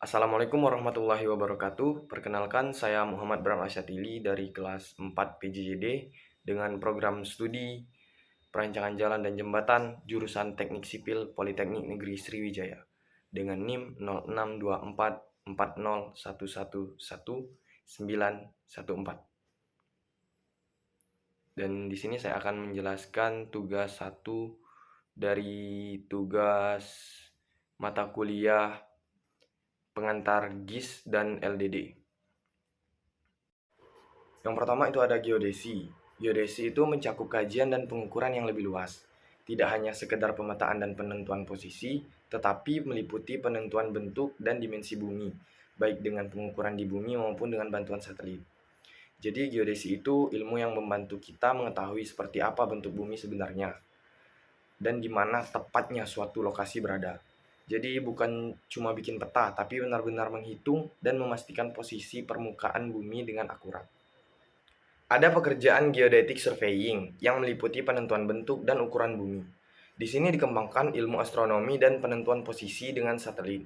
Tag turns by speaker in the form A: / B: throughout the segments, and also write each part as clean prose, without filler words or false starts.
A: Assalamualaikum warahmatullahi wabarakatuh. Perkenalkan, saya Muhammad Bram Asyatili dari kelas 4 PJJD dengan program studi Perancangan Jalan dan Jembatan jurusan Teknik Sipil Politeknik Negeri Sriwijaya dengan NIM 062440111914. Dan di sini saya akan menjelaskan tugas satu dari tugas mata kuliah pengantar GIS dan LDD. Yang pertama itu ada geodesi. Geodesi itu mencakup kajian dan pengukuran yang lebih luas. Tidak hanya sekedar pemetaan dan penentuan posisi, tetapi meliputi penentuan bentuk dan dimensi bumi, baik dengan pengukuran di bumi maupun dengan bantuan satelit. Jadi geodesi itu ilmu yang membantu kita mengetahui seperti apa bentuk bumi sebenarnya dan di mana tepatnya suatu lokasi berada. Jadi bukan cuma bikin peta, tapi benar-benar menghitung dan memastikan posisi permukaan bumi dengan akurat. Ada pekerjaan geodetic surveying yang meliputi penentuan bentuk dan ukuran bumi. Di sini dikembangkan ilmu astronomi dan penentuan posisi dengan satelit.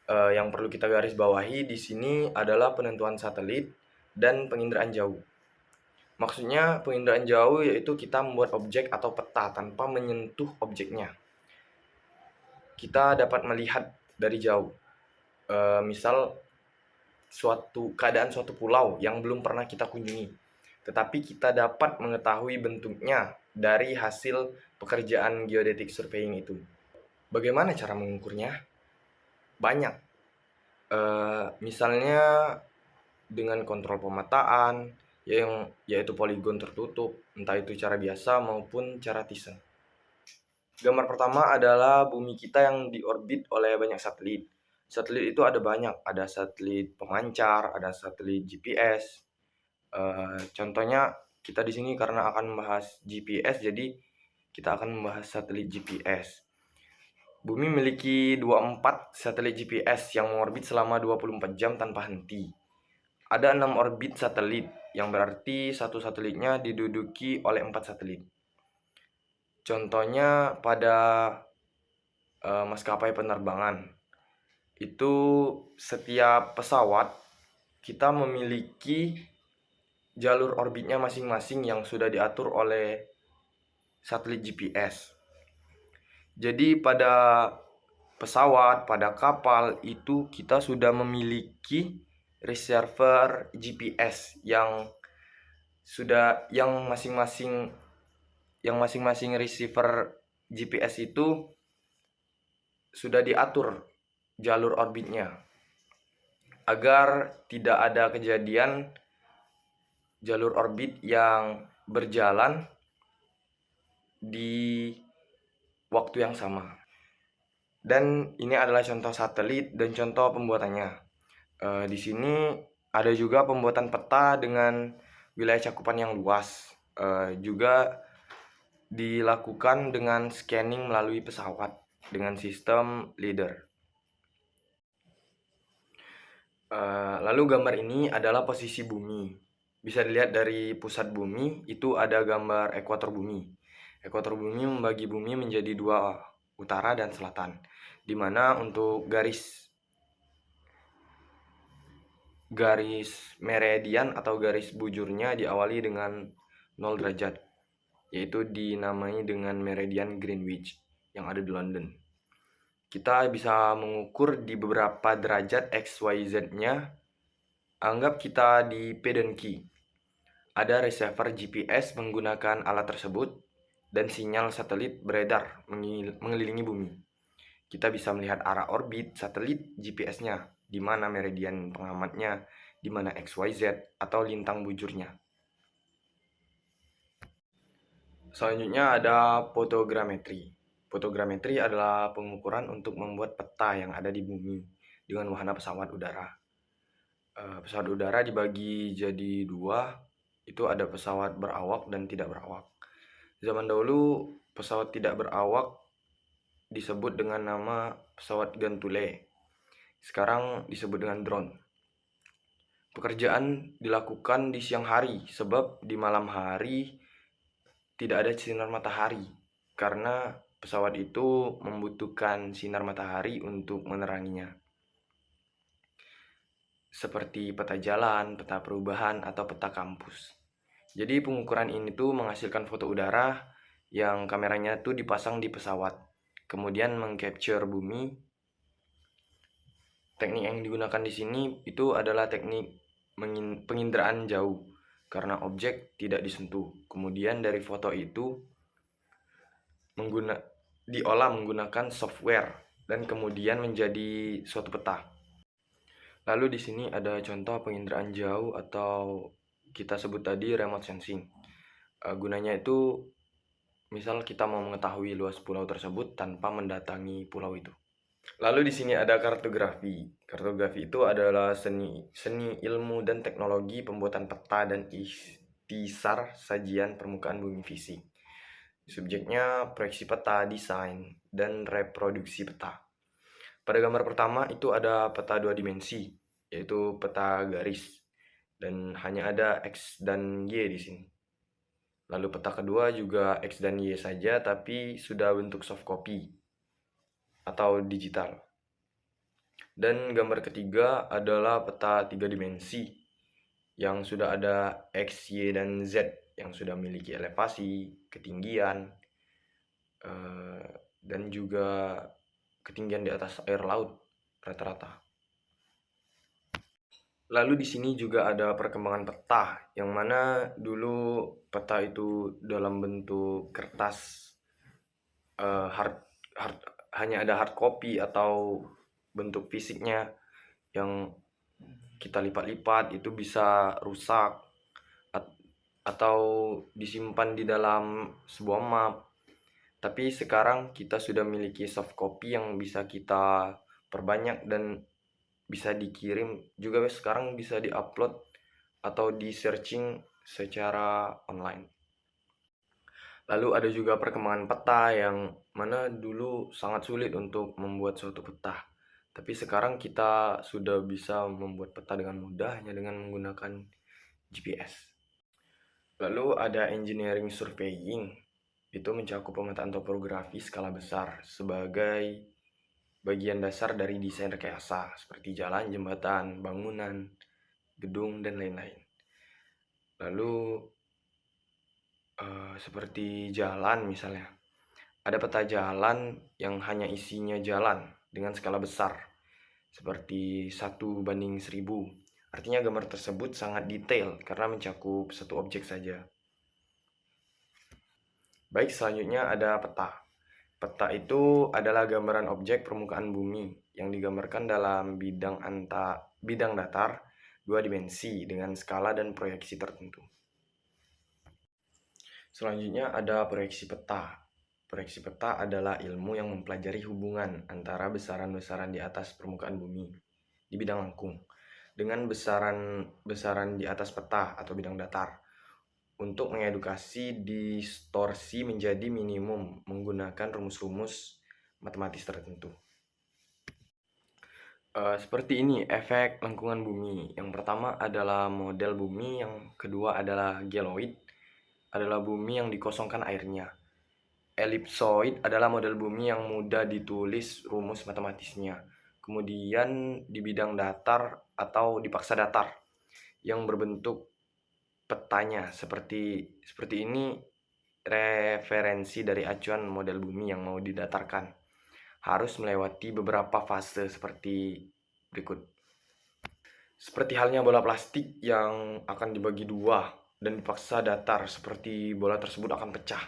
A: Yang perlu kita garis bawahi di sini adalah penentuan satelit dan penginderaan jauh. Maksudnya penginderaan jauh yaitu kita membuat objek atau peta tanpa menyentuh objeknya. Kita dapat melihat dari jauh. Misal keadaan suatu pulau yang belum pernah kita kunjungi, tetapi kita dapat mengetahui bentuknya dari hasil pekerjaan geodetic surveying itu. Bagaimana cara mengukurnya? Banyak. Misalnya dengan kontrol pemetaan, yaitu poligon tertutup, entah itu cara biasa maupun cara Thyssen. Gambar pertama adalah bumi kita yang diorbit oleh banyak satelit. Satelit itu ada banyak, ada satelit pemancar, ada satelit GPS. Contohnya kita di sini karena akan membahas GPS, jadi kita akan membahas satelit GPS. Bumi memiliki 24 satelit GPS yang mengorbit selama 24 jam tanpa henti. Ada 6 orbit satelit, yang berarti satu satelitnya diduduki oleh 4 satelit. Contohnya pada maskapai penerbangan, itu setiap pesawat kita memiliki jalur orbitnya masing-masing yang sudah diatur oleh satelit GPS. Jadi pada pesawat, pada kapal itu kita sudah memiliki receiver GPS yang masing-masing receiver GPS itu sudah diatur jalur orbitnya agar tidak ada kejadian jalur orbit yang berjalan di waktu yang sama. Dan ini adalah contoh satelit dan contoh pembuatannya. Di sini ada juga pembuatan peta dengan wilayah cakupan yang luas. Juga dilakukan dengan scanning melalui pesawat dengan sistem LiDAR. Lalu gambar ini adalah posisi bumi. Bisa dilihat dari pusat bumi, itu ada gambar ekuator bumi. Ekuator bumi membagi bumi menjadi dua, utara dan selatan. Di mana untuk garis meridian atau garis bujurnya diawali dengan 0 derajat, yaitu dinamai dengan meridian Greenwich yang ada di London. Kita bisa mengukur di beberapa derajat XYZ-nya. Anggap kita di P dan Q. Ada receiver GPS menggunakan alat tersebut dan sinyal satelit beredar mengelilingi bumi. Kita bisa melihat arah orbit satelit GPS-nya, di mana meridian pengamatnya, di mana XYZ atau lintang bujurnya. Selanjutnya ada fotogrametri. Fotogrametri adalah pengukuran untuk membuat peta yang ada di bumi dengan wahana pesawat udara. Pesawat udara dibagi jadi dua, itu ada pesawat berawak dan tidak berawak. Zaman dahulu pesawat tidak berawak disebut dengan nama pesawat gantule. Sekarang disebut dengan drone. Pekerjaan dilakukan di siang hari sebab di malam hari tidak ada sinar matahari karena pesawat itu membutuhkan sinar matahari untuk meneranginya. seperti peta jalan, peta perubahan, atau peta kampus. Jadi pengukuran ini tuh menghasilkan foto udara yang kameranya tuh dipasang di pesawat, kemudian mengcapture bumi. Teknik yang digunakan di sini itu adalah teknik penginderaan jauh karena objek tidak disentuh. Kemudian dari foto itu diolah menggunakan software dan kemudian menjadi suatu peta. Lalu di sini ada contoh penginderaan jauh atau kita sebut tadi remote sensing. Gunanya itu misal kita mau mengetahui luas pulau tersebut tanpa mendatangi pulau itu. Lalu di sini ada kartografi. Kartografi itu adalah seni ilmu dan teknologi pembuatan peta dan ikhtisar sajian permukaan bumi fisik. Subjeknya proyeksi peta, desain, dan reproduksi peta. Pada gambar pertama itu ada peta 2 dimensi, yaitu peta garis, dan hanya ada X dan Y di sini. Lalu peta kedua juga X dan Y saja, tapi sudah bentuk soft copy atau digital. Dan gambar ketiga adalah peta 3 dimensi, yang sudah ada X, Y, dan Z, yang sudah memiliki elevasi, ketinggian, dan juga ketinggian di atas air laut rata-rata. Lalu di sini juga ada perkembangan peta, yang mana dulu peta itu dalam bentuk kertas, hanya ada hard copy atau bentuk fisiknya yang kita lipat-lipat itu bisa rusak atau disimpan di dalam sebuah map. Tapi sekarang kita sudah memiliki soft copy yang bisa kita perbanyak dan bisa dikirim juga, sekarang bisa diupload atau di searching secara online. Lalu ada juga perkembangan peta yang mana dulu sangat sulit untuk membuat suatu peta. Tapi sekarang kita sudah bisa membuat peta dengan mudah hanya dengan menggunakan GPS. Lalu ada engineering surveying. Itu mencakup pemetaan topografi skala besar sebagai bagian dasar dari desain rekayasa seperti jalan, jembatan, bangunan, gedung, dan lain-lain. Lalu seperti jalan misalnya. Ada peta jalan yang hanya isinya jalan dengan skala besar seperti 1:1000. Artinya gambar tersebut sangat detail karena mencakup satu objek saja. Baik, selanjutnya ada peta. Peta itu adalah gambaran objek permukaan bumi yang digambarkan dalam bidang datar 2 dimensi dengan skala dan proyeksi tertentu. Selanjutnya ada proyeksi peta. Proyeksi peta adalah ilmu yang mempelajari hubungan antara besaran-besaran di atas permukaan bumi di bidang lengkung dengan besaran di atas peta atau bidang datar, untuk mengedukasi distorsi menjadi minimum menggunakan rumus-rumus matematis tertentu. Seperti ini efek lengkungan bumi. Yang pertama adalah model bumi, yang kedua adalah geoloid, adalah bumi yang dikosongkan airnya. Ellipsoid adalah model bumi yang mudah ditulis rumus matematisnya. Kemudian di bidang datar atau dipaksa datar yang berbentuk petanya seperti ini, referensi dari acuan model bumi yang mau didatarkan harus melewati beberapa fase seperti berikut. Seperti halnya bola plastik yang akan dibagi dua dan dipaksa datar, seperti bola tersebut akan pecah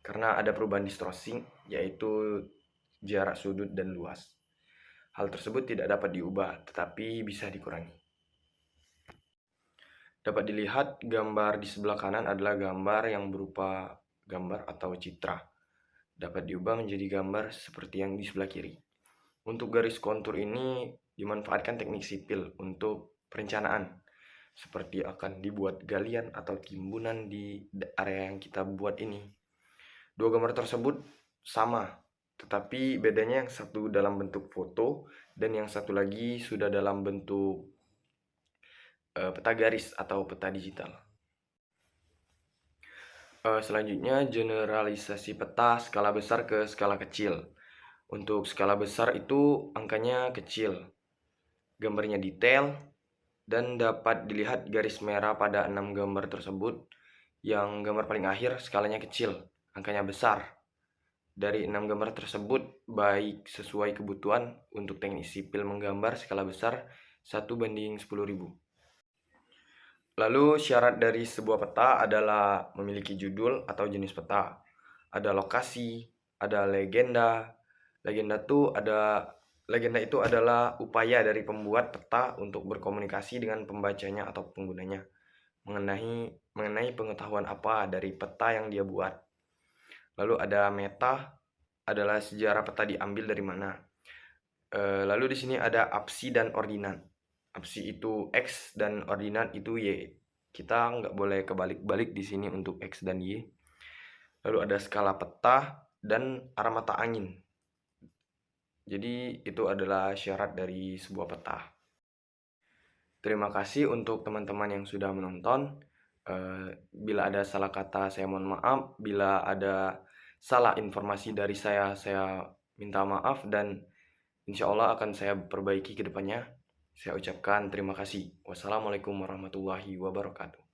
A: karena ada perubahan distorsi, yaitu jarak sudut dan luas. Hal tersebut tidak dapat diubah, tetapi bisa dikurangi. Dapat dilihat gambar di sebelah kanan adalah gambar yang berupa gambar atau citra. Dapat diubah menjadi gambar seperti yang di sebelah kiri. Untuk garis kontur ini dimanfaatkan teknik sipil untuk perencanaan, seperti akan dibuat galian atau timbunan di area yang kita buat ini. Dua gambar tersebut sama, tetapi bedanya yang satu dalam bentuk foto dan yang satu lagi sudah dalam bentuk peta garis atau peta digital. Selanjutnya generalisasi peta skala besar ke skala kecil. Untuk skala besar itu angkanya kecil, gambarnya detail, Dan dapat dilihat garis merah pada 6 gambar tersebut, yang gambar paling akhir skalanya kecil, angkanya besar. Dari 6 gambar tersebut, baik sesuai kebutuhan untuk teknik sipil menggambar skala besar 1:10.000. Lalu syarat dari sebuah peta adalah memiliki judul atau jenis peta, ada lokasi, ada legenda. Legenda itu adalah upaya dari pembuat peta untuk berkomunikasi dengan pembacanya atau penggunanya mengenai pengetahuan apa dari peta yang dia buat. Lalu ada meta, adalah sejarah peta diambil dari mana. Lalu di sini ada absi dan ordinat. Absi itu X dan ordinat itu Y. Kita nggak boleh kebalik-balik di sini untuk X dan Y. Lalu ada skala peta dan arah mata angin. Jadi itu adalah syarat dari sebuah peta. Terima kasih untuk teman-teman yang sudah menonton. Bila ada salah kata, saya mohon maaf. Bila ada salah informasi dari saya minta maaf. Dan insya Allah akan saya perbaiki ke depannya. Saya ucapkan terima kasih. Wassalamualaikum warahmatullahi wabarakatuh.